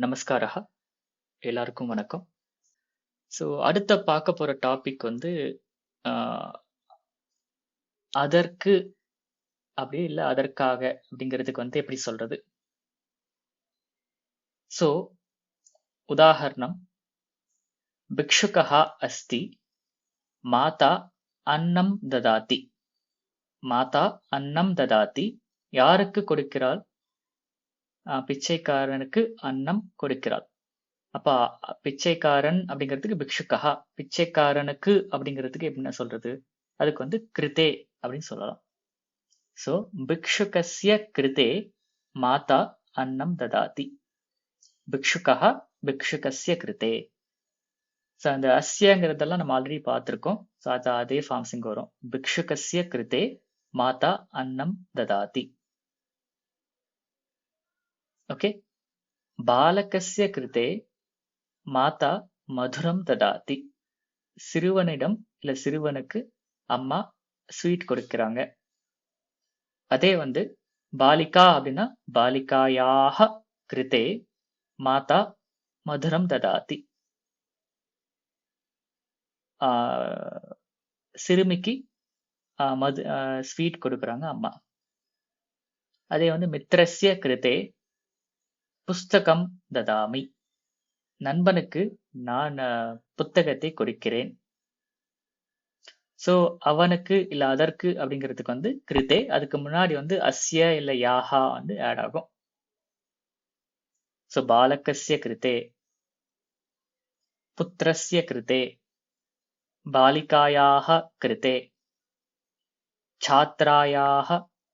நமஸ்காரஹ. எல்லாருக்கும் வணக்கம். ஸோ அடுத்த பார்க்க போற டாபிக் வந்து ஆஹ், அதற்கு அப்படியே இல்லை அதற்காக அப்படிங்கிறதுக்கு வந்து எப்படி சொல்றது. ஸோ உதாரணம், பிக்ஷுகா அஸ்தி மாதா அன்னம் ததாதி. மாதா அன்னம் ததாதி, யாருக்கு கொடுக்கிறாள்? பிச்சைக்காரனுக்கு அன்னம் கொடுக்கிறாள். அப்ப பிச்சைக்காரன் அப்படிங்கிறதுக்கு பிக்ஷுகா, பிச்சைக்காரனுக்கு அப்படிங்கிறதுக்கு எப்படின்னா சொல்றது, அதுக்கு வந்து கிருதே அப்படின்னு சொல்லலாம். சோ பிக்ஷுகஸ்ய கிருதே மாதா அன்னம் ததாதி. பிக்ஷுகா பிக்ஷுகஸ்ய கிருதே. ஸோ அந்த அஸ்யங்கிறதெல்லாம் நம்ம ஆல்ரெடி பார்த்துருக்கோம். ஸோ அது அதே ஃபார்ம்ஸ் இங்க வரும். பிக்ஷுகஸ்ய கிருதே மாதா அன்னம் ததாதி. ஓகே. பாலகஸ்ய கிருதே மாதா மதுரம் ததாதி. சிறுவனிடம் இல்ல சிறுவனுக்கு அம்மா ஸ்வீட் கொடுக்கிறாங்க. அதே வந்து பாலிகா அப்படின்னா பாலிகாயாக கிருதே மாதா மதுரம் ததாதி. சிறுமிக்கு மது ஸ்வீட் கொடுக்குறாங்க அம்மா. அதே வந்து மித்ரஸ்ய கிருதே புஸ்தகம் ததாமி. நண்பனுக்கு நான் புத்தகத்தை கொடுக்கிறேன். சோ அவனுக்கு இல்ல அதற்கு அப்படிங்கிறதுக்கு வந்து கிருதே, அதுக்கு முன்னாடி வந்து அஸ்ய இல்ல யாஹா வந்து ஆட் ஆகும். சோ பாலகஸ்ய கிருதே, புத்திரஸ்ய கிருதே, பாலிகாயாக கிருதே, छात्रायाः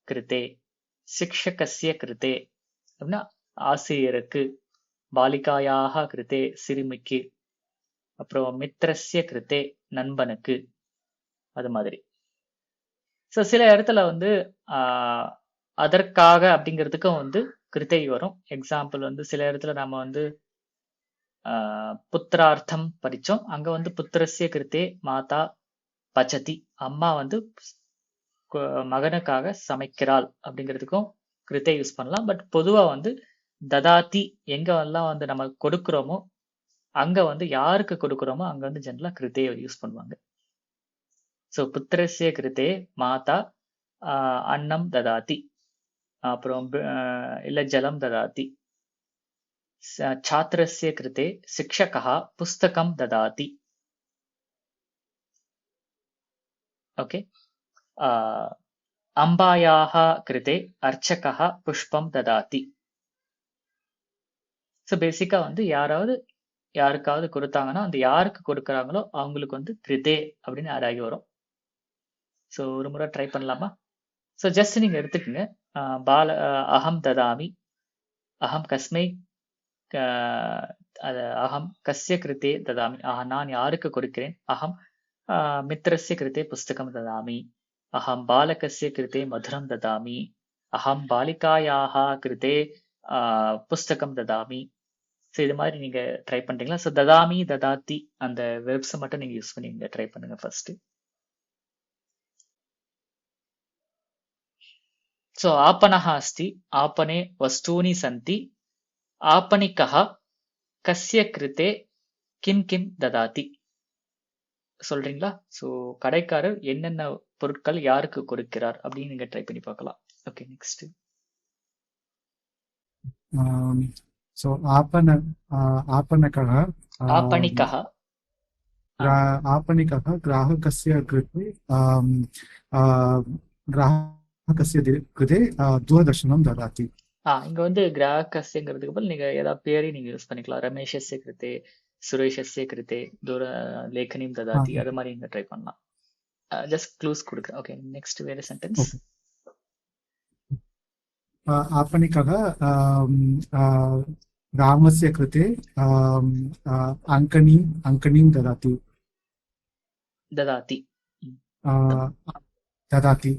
கிருதே, சிக்ஷகஸ்ய கிருதே அப்படின்னா ஆசிரியருக்கு, பாலிகாயாக கிருதே சிறுமிக்கு, அப்புறம் மித்ரஸ்ய கிருதே நண்பனுக்கு, அது மாதிரி. ஸோ சில இடத்துல வந்து அதற்காக அப்படிங்கிறதுக்கும் வந்து கிருத்தை வரும். எக்ஸாம்பிள் வந்து சில இடத்துல நம்ம வந்து புத்திரார்த்தம் படிச்சோம். அங்க வந்து புத்திரஸ்ய கிருத்தே மாதா பச்சதி, அம்மா வந்து மகனுக்காக சமைக்கிறாள் அப்படிங்கிறதுக்கும் கிருத்தை யூஸ் பண்ணலாம். பட் பொதுவா வந்து ததாதி எங்க எல்லாம் வந்து நம்ம கொடுக்குறோமோ அங்க வந்து யாருக்கு கொடுக்குறோமோ அங்க வந்து ஜென்ரலா கிருத்தையை யூஸ் பண்ணுவாங்க. ஸோ புத்திரஸ்ய கிருத்தே மாதா அன்னம் ததாதி, அப்புறம் இல்ல ஜலம் ததாதி. छात्रस्य कृते शिक्षकः पुस्तकं ददाति. ओके. अम्बायाः कृते अर्चकः पुष्पं ददाति. ஸோ பேசிக்கா வந்து யாருக்காவது கொடுத்தாங்கன்னா அந்த யாருக்கு கொடுக்குறாங்களோ அவங்களுக்கு வந்து கிருதே அப்படின்னு ஆட் ஆகி வரும். ஸோ ஒரு முறை ட்ரை பண்ணலாமா? ஸோ ஜஸ்ட் நீங்க எடுத்துக்கோங்க. பால அகம் ததாமி, அகம் கஸ்மை அகம் கஸ்ய கிருத்தே ததாமி, நான் யாருக்கு கொடுக்கிறேன். அகம் மித்ரஸ்ய கிருத்தே புஸ்தகம் ததாமி, அகம் பாலகஸ்ய கிருத்தே மதுரம் ததாமி, அகம் பாலிகாயாக கிருத்தே புஸ்தகம் ததாமி. ஸோ இது மாதிரி நீங்க ட்ரை பண்றீங்களா? ஸோ ததாமி ததாத்தி அந்த வெர்ப்ஸ் மட்டும் நீங்க யூஸ் பண்ணி நீங்க ட்ரை பண்ணுங்க ஃபர்ஸ்ட். ஸோ ஆப்பனஹ அஸ்தி, ஆப்பனே வஸ்தூனி சந்தி, ஆப்பனிக்கஹ கஸ்ய கிருத்தே கிம் கிம் ததாதி. சொல்றீங்களா? ஸோ கடைக்காரர் என்னென்ன பொருட்கள் யாருக்கு கொடுக்கிறார் அப்படின்னு நீங்க ட்ரை பண்ணி பார்க்கலாம். Okay, next. ஸோ आपणकः आपणिकः आपणिकः ग्राहकस्य कृते दूरदर्शनं ददाति. இங்க வந்து கிராஹகஸ்யங்கிறதுக்கு பதில் நீங்க ஏதாவது பேரையும் நீங்க யூஸ் பண்ணிக்கலாம். ரமேஷஸ்ய கிருத்தே, சுரேஷஸ்ய கிருத்தே தூர லேಖனிம் ததாதி, அது மாதிரி நீங்க ட்ரை பண்ணலாம். ஜஸ்ட் க்ளூஸ் கொடுக்குறேன். ஓகே, நெக்ஸ்ட் வேற சென்டென்ஸ். आपणिकः रामस्य कृते अङ्कणीं ददाति. ददाति ददाति.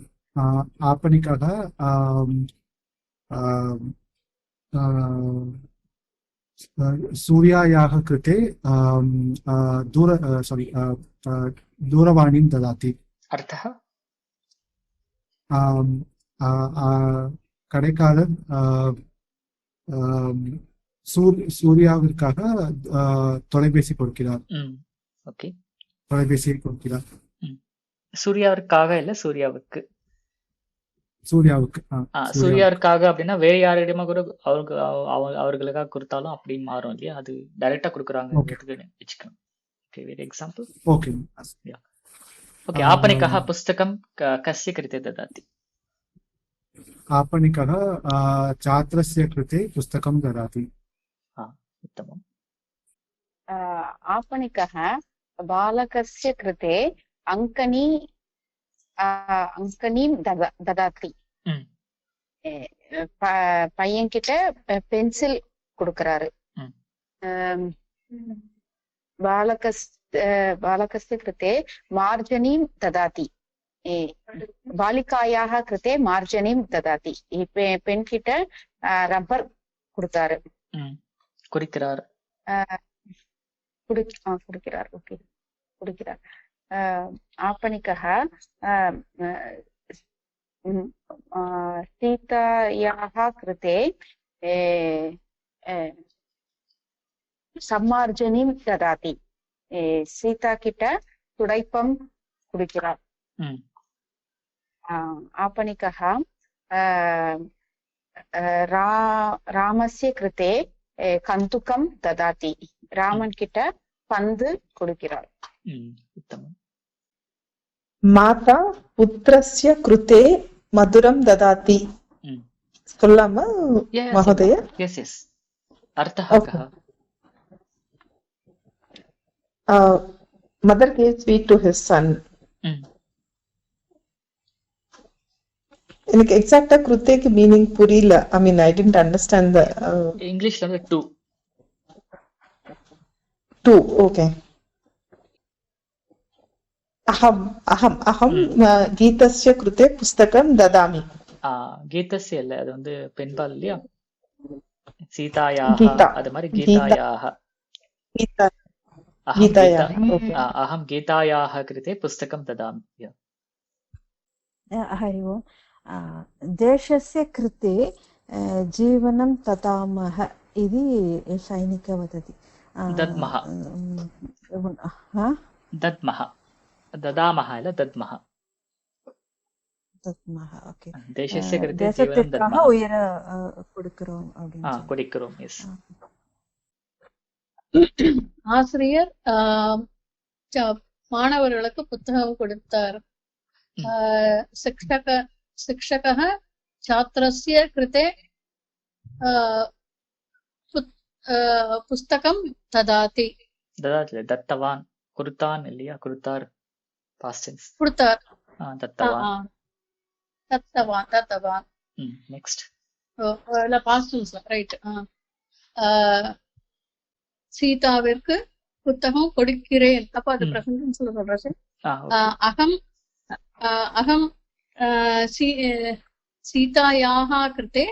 आपणिकः सूर्यायाः कृते दूरवाणीं ददाति. अर्थः कडेकालर சூர்யாவிற்காக தொலைபேசி கொடுக்கிறார். ஓகே. தொலைபேசியை கொடுக்கிறார். சூர்யாவிற்காக இல்ல சூர்யாவுக்கு. சூர்யாவுக்கு. சூர்யாவுக்காக அப்படின்னா வேற யாரிடமா கூட அவர்களுக்காக கொடுத்தாலும் அப்படி மாறும் இல்லையா? அது டைரக்டா கொடுக்குறாங்க வச்சுக்கணும். ஓகே, வேற எக்ஸாம்பிள். ஓகே. ஓகே, आपणिकः पुस्तकं कस्य कृते ददाति? आपणिकः छात्रस्य कृते पुस्तकं ददाति. उत्तमम्. आपणिकः बालकस्य कृते अङ्कनीं ददाति. பையன் கிட்ட பென்சில் கொடுக்கறாரு. बालकस्य कृते मार्जनीं ददाति. बालिकायाः कृते मार्जनीं ददाति. பெண் கிட்ட ரப்பர் கொடுத்தாரு. குடிக்கிறார். ஓகே, குடிக்கிறார். आपणिकः सीतायाः कृते सम्मार्जनीं ददाति. சீதா கிட்ட துடைப்பம் குடிக்கிறார். आपणिकः ராமஸ்ய கிருதே கந்துகம் ததாதி. ராமன் கிட்ட பந்து கொடுக்கிறார். மாதா புத்திரஸ்ய கிருதே மதுரம் ததாதி. சொல்லாமா மகோதய? Yes yes. அர்த்தः கः? Mother gave sweet to his son. எனக்கு எக்ஸாக்ட்டா கிருத்தேக்கு மீனிங் புரியல. I mean, I didn't understand the இங்கிலீஷ்ல வந்து to. Okay. அஹம் கீதஸ்ய கிருதே புஸ்தகம் ததாமி. கீதஸ்ய இல்ல, அது வந்து பெண்பால் இல்லையா? சீதாயாக, அது மாதிரி கீதாயாக. अहं गीतायाः कृते पुस्तकं ददामि. हरि ओम्. देशस्य कृते जीवनं ददामः इति सैनिकः वदति. दद्मः. दद्मः. ददामः இல்ல दद्मः. दद्मः. ஓகே. தேசस्य कृते जीवनं दद्मः. உயர கொடுக்கிறோம் அப்படினு. கொடுக்கிறோம். எஸ். ஆசிரியர் மாணவர்களுக்கு புத்தகம் கொடுத்தார். शिक्षकः छात्रस्य कृते पुस्तकं ददाति. दत्तवान्. कुरुतान् இல்லையா? குருத்தார் past tense. கொடுத்தார். दत्तवान्. நெக்ஸ்ட். இல்ல past tense ரைட். சீதாவிற்கு புத்தகம் கொடுக்கிறேன். அப்ப அது பிரசன்ட் டென்ஸ்ல சொல்றேன். அகம் சீதாயாः कृते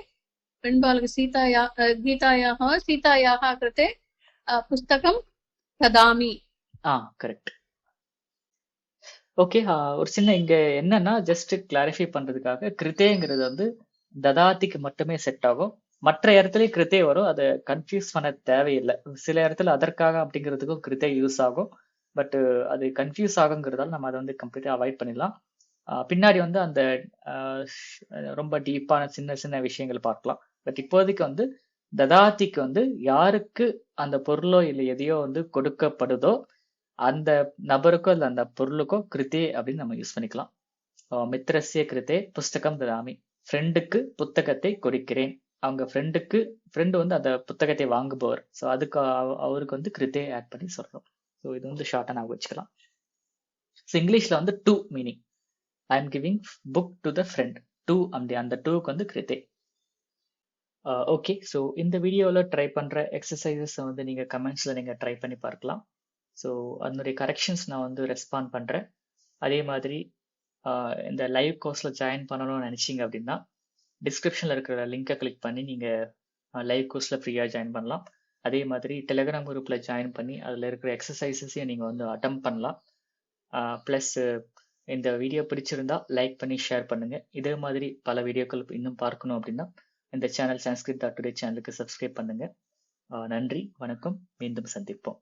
பெண்பாலுக்கு சீதாயாः कृते புஸ்தகம் ததாமி. கரெக்ட். ஓகே. ஒரு சின்ன இங்க என்னன்னா ஜஸ்ட் கிளாரிஃபை பண்றதுக்காக கிருத்தேங்கிறது வந்து ததாத்திக்கு மட்டுமே செட் ஆகும். மற்ற இடத்துலயும் கிருத்தே வரும். அதை கன்ஃபியூஸ் பண்ண தேவையில்லை. சில இடத்துல அதற்காக அப்படிங்கிறதுக்கும் கிருத்தே யூஸ் ஆகும். பட் அது கன்ஃபியூஸ் ஆகுங்கிறதால நம்ம அதை வந்து கம்ப்ளீட்டா அவாய்ட் பண்ணிடலாம். பின்னாடி வந்து அந்த ரொம்ப டீப்பான சின்ன சின்ன விஷயங்கள் பார்க்கலாம். பட் இப்போதைக்கு வந்து ததாத்திக்கு வந்து யாருக்கு அந்த பொருளோ இல்லை எதையோ வந்து கொடுக்கப்படுதோ அந்த நபருக்கோ இல்லை அந்த பொருளுக்கோ கிருத்தே அப்படின்னு நம்ம யூஸ் பண்ணிக்கலாம். மித்ரஸ்ய கிருத்தே புஸ்தகம் ததாமி. ஃப்ரெண்டுக்கு புத்தகத்தை கொடுக்கிறேன். அவங்க ஃப்ரெண்டு வந்து அந்த புத்தகத்தை வாங்குபவர். ஸோ அதுக்கு அவருக்கு வந்து கிருத்தே ஆட் பண்ணி சொல்றோம். ஸோ இது வந்து ஷார்ட்டா நாங்கள் வச்சுக்கலாம். ஸோ இங்கிலீஷ்ல வந்து to meaning. I am giving book to the friend. To அந்த டூக்கு வந்து கிருத்தே. ஓகே. ஸோ இந்த வீடியோவில் ட்ரை பண்ற எக்ஸசைசஸ் வந்து நீங்க கமெண்ட்ஸ்ல நீங்க ட்ரை பண்ணி பார்க்கலாம். ஸோ அதனுடைய கரெக்ஷன்ஸ் நான் வந்து ரெஸ்பாண்ட் பண்றேன். அதே மாதிரி இந்த லைவ் கோர்ஸ்ல ஜாயின் பண்ணணும்னு நினைச்சீங்க அப்படின்னா டிஸ்கிரிப்ஷன்ல இருக்கிற லிங்கை கிளிக் பண்ணி நீங்க லைவ் கோர்ஸ்ல ஃப்ரீயா ஜாயின் பண்ணலாம். அதே மாதிரி டெலிகிராம் குரூப்ல ஜாயின் பண்ணி அதுல இருக்கிற எக்ஸசைசஸையும் நீங்க வந்து அட்டெம்ப்ட் பண்ணலாம். பிளஸ் இந்த வீடியோ பிடிச்சிருந்தா லைக் பண்ணி ஷேர் பண்ணுங்க. இதே மாதிரி பல வீடியோக்கள் இன்னும் பார்க்கணும் அப்படின்னா இந்த சேனல் sanskrit.today சேனலுக்கு சப்ஸ்கிரைப் பண்ணுங்க. நன்றி, வணக்கம், மீண்டும் சந்திப்போம்.